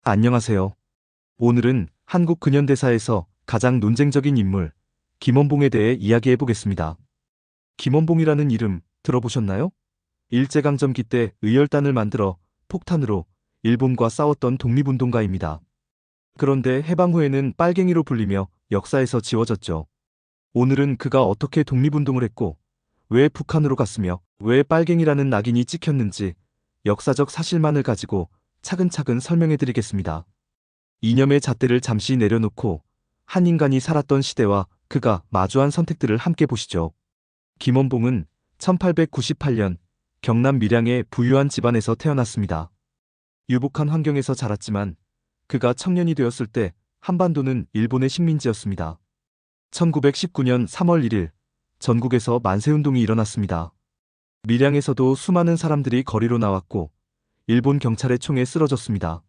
안녕하세요. 오늘은 한국 근현대사에서 가장 논쟁적인 인물, 김원봉에 대해 이야기해 보겠습니다. 김원봉이라는 이름 들어보셨나요? 일제강점기 때 의열단을 만들어 폭탄으로 일본과 싸웠던 독립운동가입니다. 그런데 해방 후에는 빨갱이로 불리며 역사에서 지워졌죠. 오늘은 그가 어떻게 독립운동을 했고, 왜 북한으로 갔으며, 왜 빨갱이라는 낙인이 찍혔는지 역사적 사실만을 가지고 차근차근 설명해 드리겠습니다. 이념의 잣대를 잠시 내려놓고 한 인간이 살았던 시대와 그가 마주한 선택들을 함께 보시죠. 김원봉은 1898년 경남 밀양의 부유한 집안에서 태어났습니다. 유복한 환경에서 자랐지만 그가 청년이 되었을 때 한반도는 일본의 식민지였습니다. 1919년 3월 1일 전국에서 만세운동이 일어났습니다. 밀양에서도 수많은 사람들이 거리로 나왔고 일본 경찰의 총에 쓰러졌습니다.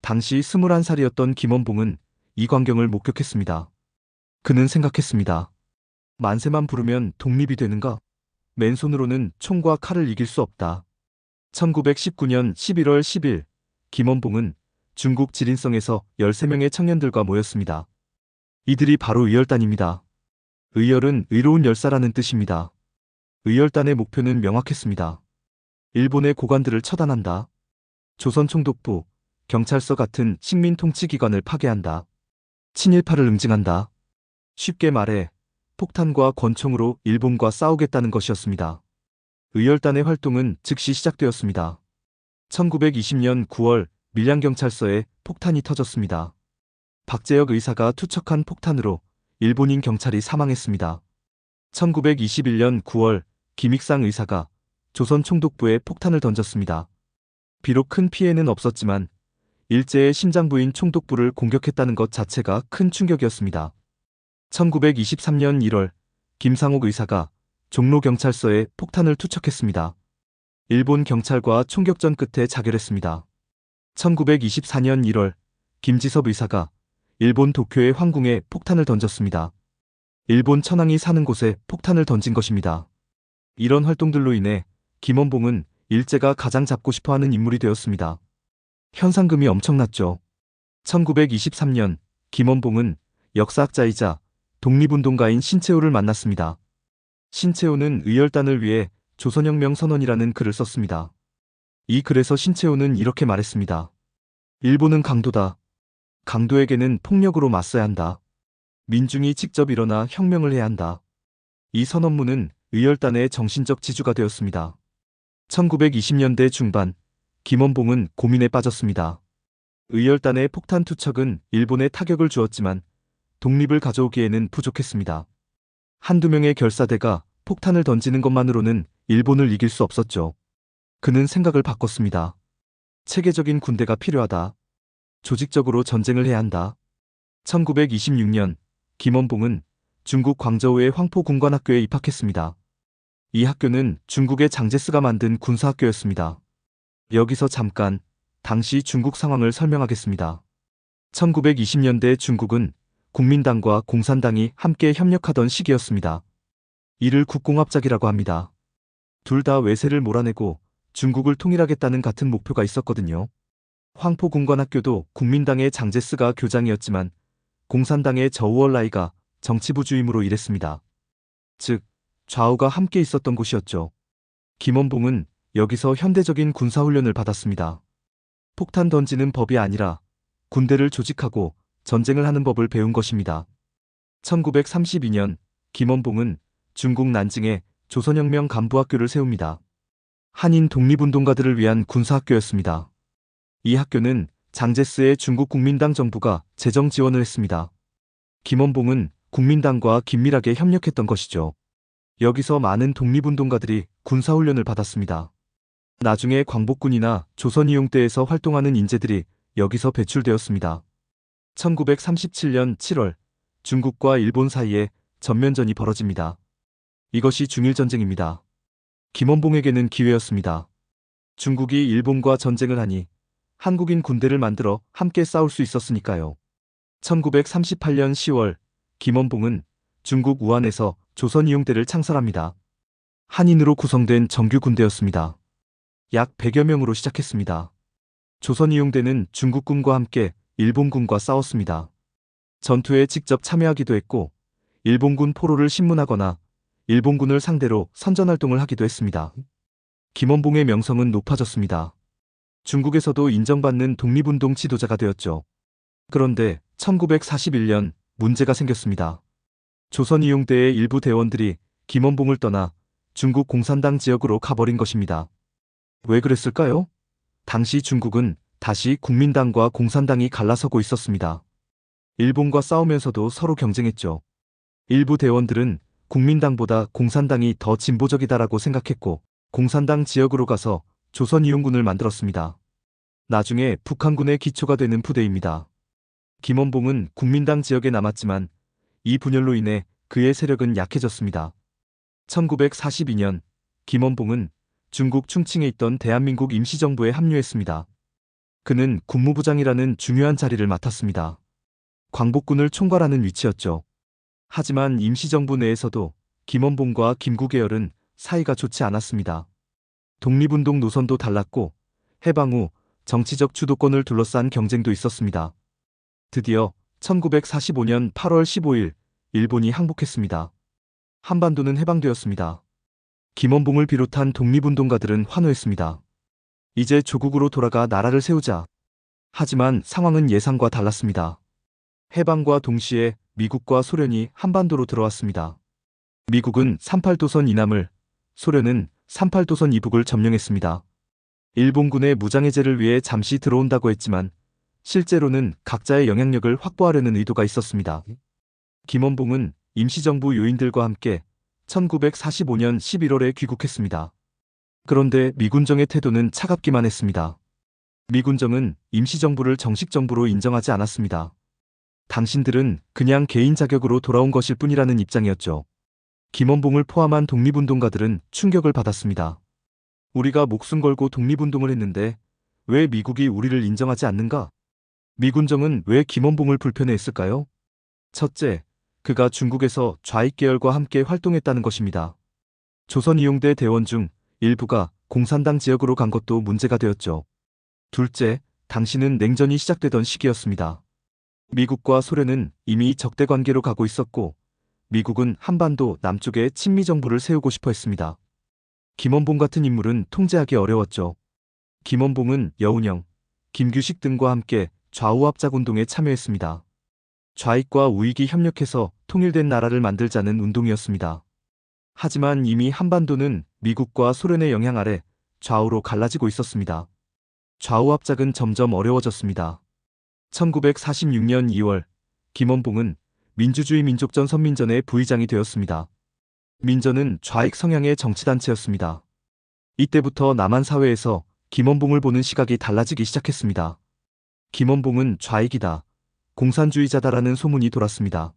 당시 21살이었던 김원봉은 이 광경을 목격했습니다. 그는 생각했습니다. 만세만 부르면 독립이 되는가? 맨손으로는 총과 칼을 이길 수 없다. 1919년 11월 10일 김원봉은 중국 지린성에서 13명의 청년들과 모였습니다. 이들이 바로 의열단입니다. 의열은 의로운 열사라는 뜻입니다. 의열단의 목표는 명확했습니다. 일본의 고관들을 처단한다. 조선총독부, 경찰서 같은 식민 통치기관을 파괴한다. 친일파를 응징한다. 쉽게 말해 폭탄과 권총으로 일본과 싸우겠다는 것이었습니다. 의열단의 활동은 즉시 시작되었습니다. 1920년 9월 밀양경찰서에 폭탄이 터졌습니다. 박재혁 의사가 투척한 폭탄으로 일본인 경찰이 사망했습니다. 1921년 9월 김익상 의사가 조선 총독부에 폭탄을 던졌습니다. 비록 큰 피해는 없었지만 일제의 심장부인 총독부를 공격했다는 것 자체가 큰 충격이었습니다. 1923년 1월 김상옥 의사가 종로경찰서에 폭탄을 투척했습니다. 일본 경찰과 총격전 끝에 자결했습니다. 1924년 1월 김지섭 의사가 일본 도쿄의 황궁에 폭탄을 던졌습니다. 일본 천황이 사는 곳에 폭탄을 던진 것입니다. 이런 활동들로 인해 김원봉은 일제가 가장 잡고 싶어하는 인물이 되었습니다. 현상금이 엄청났죠. 1923년 김원봉은 역사학자이자 독립운동가인 신채호를 만났습니다. 신채호는 의열단을 위해 조선혁명 선언이라는 글을 썼습니다. 이 글에서 신채호는 이렇게 말했습니다. 일본은 강도다. 강도에게는 폭력으로 맞서야 한다. 민중이 직접 일어나 혁명을 해야 한다. 이 선언문은 의열단의 정신적 지주가 되었습니다. 1920년대 중반 김원봉은 고민에 빠졌습니다. 의열단의 폭탄 투척은 일본에 타격을 주었지만 독립을 가져오기에는 부족했습니다. 한두 명의 결사대가 폭탄을 던지는 것만으로는 일본을 이길 수 없었죠. 그는 생각을 바꿨습니다. 체계적인 군대가 필요하다. 조직적으로 전쟁을 해야 한다. 1926년 김원봉은 중국 광저우의 황포군관학교에 입학했습니다. 이 학교는 중국의 장제스가 만든 군사학교였습니다. 여기서 잠깐 당시 중국 상황을 설명하겠습니다. 1920년대 중국은 국민당과 공산당이 함께 협력하던 시기였습니다. 이를 국공합작이라고 합니다. 둘 다 외세를 몰아내고 중국을 통일하겠다는 같은 목표가 있었거든요. 황포군관학교도 국민당의 장제스가 교장이었지만 공산당의 저우얼라이가 정치부 주임으로 일했습니다. 즉, 좌우가 함께 있었던 곳이었죠. 김원봉은 여기서 현대적인 군사훈련을 받았습니다. 폭탄 던지는 법이 아니라 군대를 조직하고 전쟁을 하는 법을 배운 것입니다. 1932년 김원봉은 중국 난징에 조선혁명 간부학교를 세웁니다. 한인 독립운동가들을 위한 군사학교였습니다. 이 학교는 장제스의 중국 국민당 정부가 재정 지원을 했습니다. 김원봉은 국민당과 긴밀하게 협력했던 것이죠. 여기서 많은 독립운동가들이 군사훈련을 받았습니다. 나중에 광복군이나 조선이용대에서 활동하는 인재들이 여기서 배출되었습니다. 1937년 7월 중국과 일본 사이에 전면전이 벌어집니다. 이것이 중일전쟁입니다. 김원봉에게는 기회였습니다. 중국이 일본과 전쟁을 하니 한국인 군대를 만들어 함께 싸울 수 있었으니까요. 1938년 10월 김원봉은 중국 우한에서 조선이용대를 창설합니다. 한인으로 구성된 정규 군대였습니다. 약 100여 명으로 시작했습니다. 조선 이용대는 중국군과 함께 일본군과 싸웠습니다. 전투에 직접 참여하기도 했고 일본군 포로를 신문하거나 일본군을 상대로 선전활동을 하기도 했습니다. 김원봉의 명성은 높아졌습니다. 중국에서도 인정받는 독립운동 지도자가 되었죠. 그런데 1941년 문제가 생겼습니다. 조선 이용대의 일부 대원들이 김원봉을 떠나 중국 공산당 지역으로 가버린 것입니다. 왜 그랬을까요? 당시 중국은 다시 국민당과 공산당이 갈라서고 있었습니다. 일본과 싸우면서도 서로 경쟁했죠. 일부 대원들은 국민당보다 공산당이 더 진보적이다라고 생각했고 공산당 지역으로 가서 조선이용군을 만들었습니다. 나중에 북한군의 기초가 되는 부대입니다. 김원봉은 국민당 지역에 남았지만 이 분열로 인해 그의 세력은 약해졌습니다. 1942년 김원봉은 중국 충칭에 있던 대한민국 임시정부에 합류했습니다. 그는 국무부장이라는 중요한 자리를 맡았습니다. 광복군을 총괄하는 위치였죠. 하지만 임시정부 내에서도 김원봉과 김구계열은 사이가 좋지 않았습니다. 독립운동 노선도 달랐고 해방 후 정치적 주도권을 둘러싼 경쟁도 있었습니다. 드디어 1945년 8월 15일 일본이 항복했습니다. 한반도는 해방되었습니다. 김원봉을 비롯한 독립운동가들은 환호했습니다. 이제 조국으로 돌아가 나라를 세우자. 하지만 상황은 예상과 달랐습니다. 해방과 동시에 미국과 소련이 한반도로 들어왔습니다. 미국은 38도선 이남을, 소련은 38도선 이북을 점령했습니다. 일본군의 무장해제를 위해 잠시 들어온다고 했지만 실제로는 각자의 영향력을 확보하려는 의도가 있었습니다. 김원봉은 임시정부 요인들과 함께 1945년 11월에 귀국했습니다. 그런데 미군정의 태도는 차갑기만 했습니다. 미군정은 임시정부를 정식정부로 인정하지 않았습니다. 당신들은 그냥 개인 자격으로 돌아온 것일 뿐이라는 입장이었죠. 김원봉을 포함한 독립운동가들은 충격을 받았습니다. 우리가 목숨 걸고 독립운동을 했는데 왜 미국이 우리를 인정하지 않는가? 미군정은 왜 김원봉을 불편해했을까요? 첫째, 그가 중국에서 좌익 계열과 함께 활동했다는 것입니다. 조선 이용대 대원 중 일부가 공산당 지역으로 간 것도 문제가 되었죠. 둘째, 당시는 냉전이 시작되던 시기였습니다. 미국과 소련은 이미 적대 관계로 가고 있었고 미국은 한반도 남쪽에 친미 정부를 세우고 싶어 했습니다. 김원봉 같은 인물은 통제하기 어려웠죠. 김원봉은 여운형, 김규식 등과 함께 좌우합작운동에 참여했습니다. 좌익과 우익이 협력해서 통일된 나라를 만들자는 운동이었습니다. 하지만 이미 한반도는 미국과 소련의 영향 아래 좌우로 갈라지고 있었습니다. 좌우합작은 점점 어려워졌습니다. 1946년 2월 김원봉은 민주주의 민족전 선민전의 부의장이 되었습니다. 민전은 좌익 성향의 정치단체였습니다. 이때부터 남한 사회에서 김원봉을 보는 시각이 달라지기 시작했습니다. 김원봉은 좌익이다, 공산주의자다라는 소문이 돌았습니다.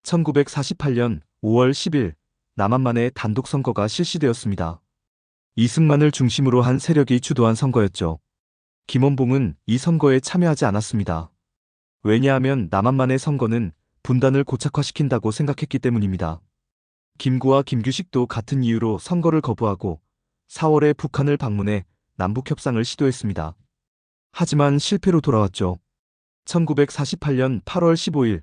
1948년 5월 10일 남한만의 단독 선거가 실시되었습니다. 이승만을 중심으로 한 세력이 주도한 선거였죠. 김원봉은 이 선거에 참여하지 않았습니다. 왜냐하면 남한만의 선거는 분단을 고착화시킨다고 생각했기 때문입니다. 김구와 김규식도 같은 이유로 선거를 거부하고 4월에 북한을 방문해 남북협상을 시도했습니다. 하지만 실패로 돌아왔죠. 1948년 8월 15일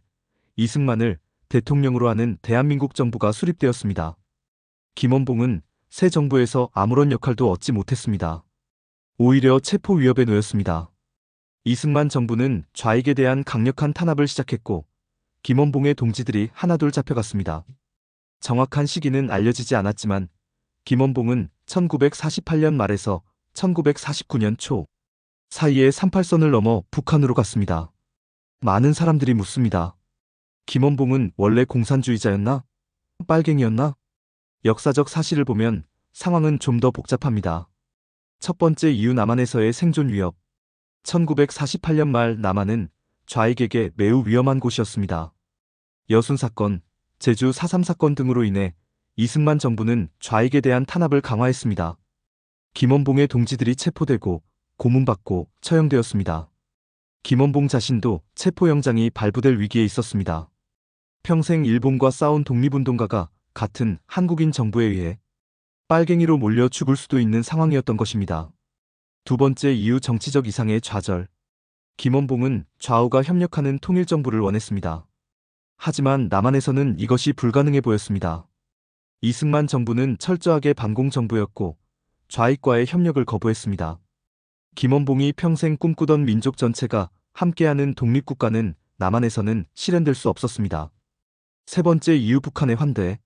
이승만을 대통령으로 하는 대한민국 정부가 수립되었습니다. 김원봉은 새 정부에서 아무런 역할도 얻지 못했습니다. 오히려 체포 위협에 놓였습니다. 이승만 정부는 좌익에 대한 강력한 탄압을 시작했고 김원봉의 동지들이 하나둘 잡혀갔습니다. 정확한 시기는 알려지지 않았지만 김원봉은 1948년 말에서 1949년 초 사이에 38선을 넘어 북한으로 갔습니다. 많은 사람들이 묻습니다. 김원봉은 원래 공산주의자였나? 빨갱이였나? 역사적 사실을 보면 상황은 좀 더 복잡합니다. 첫 번째 이유 남한에서의 생존 위협. 1948년 말 남한은 좌익에게 매우 위험한 곳이었습니다. 여순 사건, 제주 4.3 사건 등으로 인해 이승만 정부는 좌익에 대한 탄압을 강화했습니다. 김원봉의 동지들이 체포되고 고문받고 처형되었습니다. 김원봉 자신도 체포영장이 발부될 위기에 있었습니다. 평생 일본과 싸운 독립운동가가 같은 한국인 정부에 의해 빨갱이로 몰려 죽을 수도 있는 상황이었던 것입니다. 두 번째 이유 정치적 이상의 좌절. 김원봉은 좌우가 협력하는 통일정부를 원했습니다. 하지만 남한에서는 이것이 불가능해 보였습니다. 이승만 정부는 철저하게 반공정부였고 좌익과의 협력을 거부했습니다. 김원봉이 평생 꿈꾸던 민족 전체가 함께하는 독립국가는 남한에서는 실현될 수 없었습니다. 세 번째 이유 북한의 환대.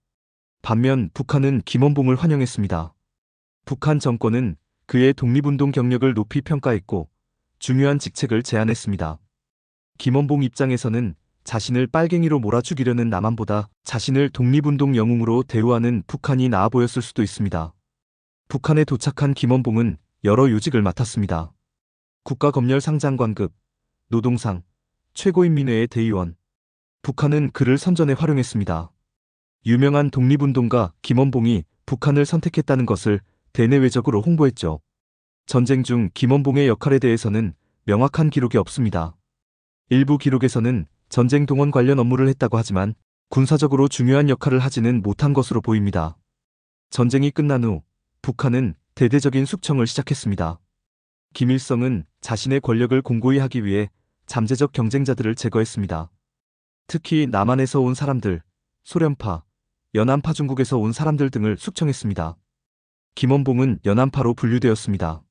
반면 북한은 김원봉을 환영했습니다. 북한 정권은 그의 독립운동 경력을 높이 평가했고 중요한 직책을 제안했습니다. 김원봉 입장에서는 자신을 빨갱이로 몰아 죽이려는 남한보다 자신을 독립운동 영웅으로 대우하는 북한이 나아 보였을 수도 있습니다. 북한에 도착한 김원봉은 여러 요직을 맡았습니다. 국가검열상장관급, 노동상, 최고인민회의 대의원. 북한은 그를 선전에 활용했습니다. 유명한 독립운동가 김원봉이 북한을 선택했다는 것을 대내외적으로 홍보했죠. 전쟁 중 김원봉의 역할에 대해서는 명확한 기록이 없습니다. 일부 기록에서는 전쟁 동원 관련 업무를 했다고 하지만 군사적으로 중요한 역할을 하지는 못한 것으로 보입니다. 전쟁이 끝난 후 북한은 대대적인 숙청을 시작했습니다. 김일성은 자신의 권력을 공고히 하기 위해 잠재적 경쟁자들을 제거했습니다. 특히 남한에서 온 사람들, 소련파, 연안파 중국에서 온 사람들 등을 숙청했습니다. 김원봉은 연안파로 분류되었습니다.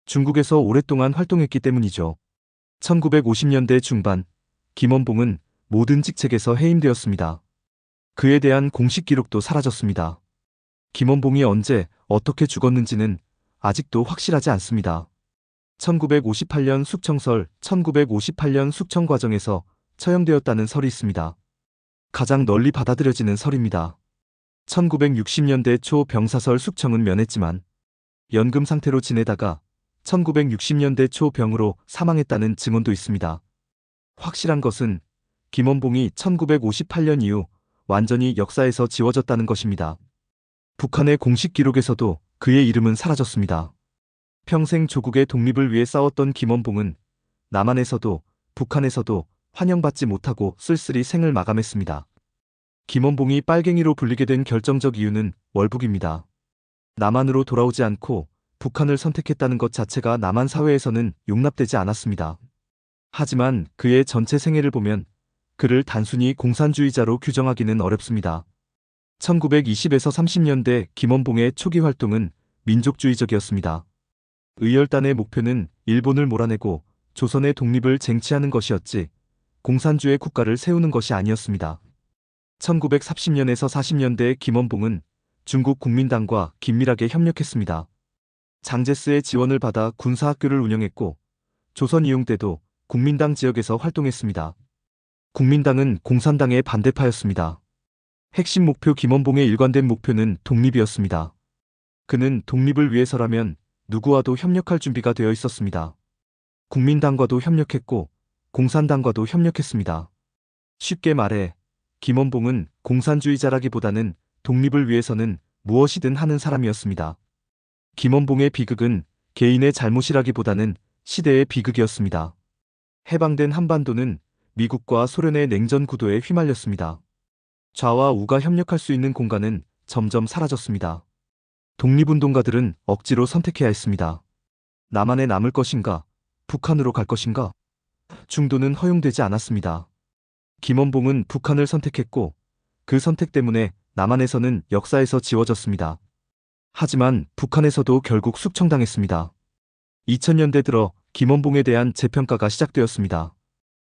중국에서 오랫동안 활동했기 때문이죠. 1950년대 중반, 김원봉은 모든 직책에서 해임되었습니다. 그에 대한 공식 기록도 사라졌습니다. 김원봉이 언제, 어떻게 죽었는지는 아직도 확실하지 않습니다. 1958년 숙청설, 1958년 숙청 과정에서 처형되었다는 설이 있습니다. 가장 널리 받아들여지는 설입니다. 1960년대 초 병사설 숙청은 면했지만 연금 상태로 지내다가 1960년대 초 병으로 사망했다는 증언도 있습니다. 확실한 것은 김원봉이 1958년 이후 완전히 역사에서 지워졌다는 것입니다. 북한의 공식 기록에서도 그의 이름은 사라졌습니다. 평생 조국의 독립을 위해 싸웠던 김원봉은 남한에서도 북한에서도 환영받지 못하고 쓸쓸히 생을 마감했습니다. 김원봉이 빨갱이로 불리게 된 결정적 이유는 월북입니다. 남한으로 돌아오지 않고 북한을 선택했다는 것 자체가 남한 사회에서는 용납되지 않았습니다. 하지만 그의 전체 생애를 보면 그를 단순히 공산주의자로 규정하기는 어렵습니다. 1920에서 30년대 김원봉의 초기 활동은 민족주의적이었습니다. 의열단의 목표는 일본을 몰아내고 조선의 독립을 쟁취하는 것이었지 공산주의 국가를 세우는 것이 아니었습니다. 1930년에서 40년대 김원봉은 중국 국민당과 긴밀하게 협력했습니다. 장제스의 지원을 받아 군사학교를 운영했고 조선 이용 때도 국민당 지역에서 활동했습니다. 국민당은 공산당의 반대파였습니다. 핵심 목표 김원봉의 일관된 목표는 독립이었습니다. 그는 독립을 위해서라면 누구와도 협력할 준비가 되어 있었습니다. 국민당과도 협력했고 공산당과도 협력했습니다. 쉽게 말해 김원봉은 공산주의자라기보다는 독립을 위해서는 무엇이든 하는 사람이었습니다. 김원봉의 비극은 개인의 잘못이라기보다는 시대의 비극이었습니다. 해방된 한반도는 미국과 소련의 냉전 구도에 휘말렸습니다. 좌와 우가 협력할 수 있는 공간은 점점 사라졌습니다. 독립운동가들은 억지로 선택해야 했습니다. 남한에 남을 것인가, 북한으로 갈 것인가? 중도는 허용되지 않았습니다. 김원봉은 북한을 선택했고 그 선택 때문에 남한에서는 역사에서 지워졌습니다. 하지만 북한에서도 결국 숙청당했습니다. 2000년대 들어 김원봉에 대한 재평가가 시작되었습니다.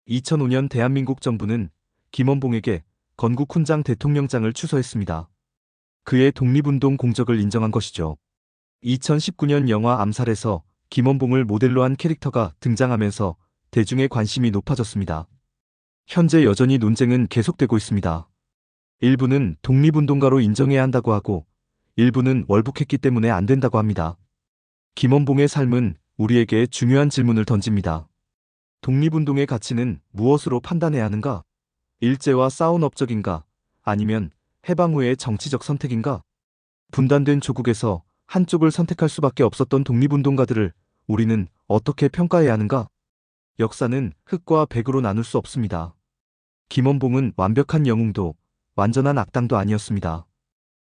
2005년 대한민국 정부는 김원봉에게 건국 훈장 대통령장을 추서했습니다. 그의 독립운동 공적을 인정한 것이죠. 2019년 영화 암살에서 김원봉을 모델로 한 캐릭터가 등장하면서 대중의 관심이 높아졌습니다. 현재 여전히 논쟁은 계속되고 있습니다. 일부는 독립운동가로 인정해야 한다고 하고 일부는 월북했기 때문에 안 된다고 합니다. 김원봉의 삶은 우리에게 중요한 질문을 던집니다. 독립운동의 가치는 무엇으로 판단해야 하는가? 일제와 싸운 업적인가? 아니면 해방 후의 정치적 선택인가? 분단된 조국에서 한쪽을 선택할 수밖에 없었던 독립운동가들을 우리는 어떻게 평가해야 하는가? 역사는 흑과 백으로 나눌 수 없습니다. 김원봉은 완벽한 영웅도 완전한 악당도 아니었습니다.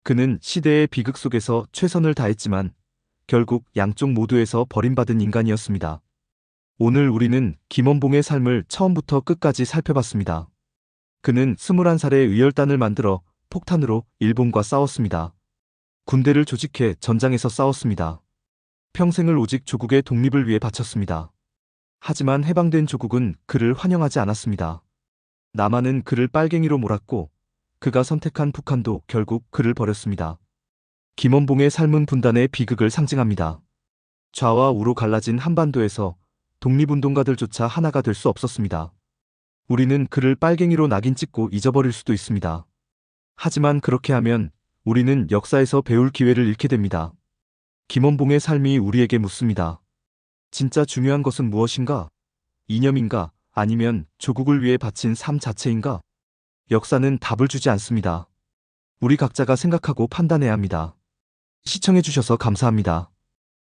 그는 시대의 비극 속에서 최선을 다했지만 결국 양쪽 모두에서 버림받은 인간이었습니다. 오늘 우리는 김원봉의 삶을 처음부터 끝까지 살펴봤습니다. 그는 21살에 의열단을 만들어 폭탄으로 일본과 싸웠습니다. 군대를 조직해 전장에서 싸웠습니다. 평생을 오직 조국의 독립을 위해 바쳤습니다. 하지만 해방된 조국은 그를 환영하지 않았습니다. 남한은 그를 빨갱이로 몰았고 그가 선택한 북한도 결국 그를 버렸습니다. 김원봉의 삶은 분단의 비극을 상징합니다. 좌와 우로 갈라진 한반도에서 독립운동가들조차 하나가 될 수 없었습니다. 우리는 그를 빨갱이로 낙인 찍고 잊어버릴 수도 있습니다. 하지만 그렇게 하면 우리는 역사에서 배울 기회를 잃게 됩니다. 김원봉의 삶이 우리에게 묻습니다. 진짜 중요한 것은 무엇인가? 이념인가? 아니면 조국을 위해 바친 삶 자체인가? 역사는 답을 주지 않습니다. 우리 각자가 생각하고 판단해야 합니다. 시청해주셔서 감사합니다.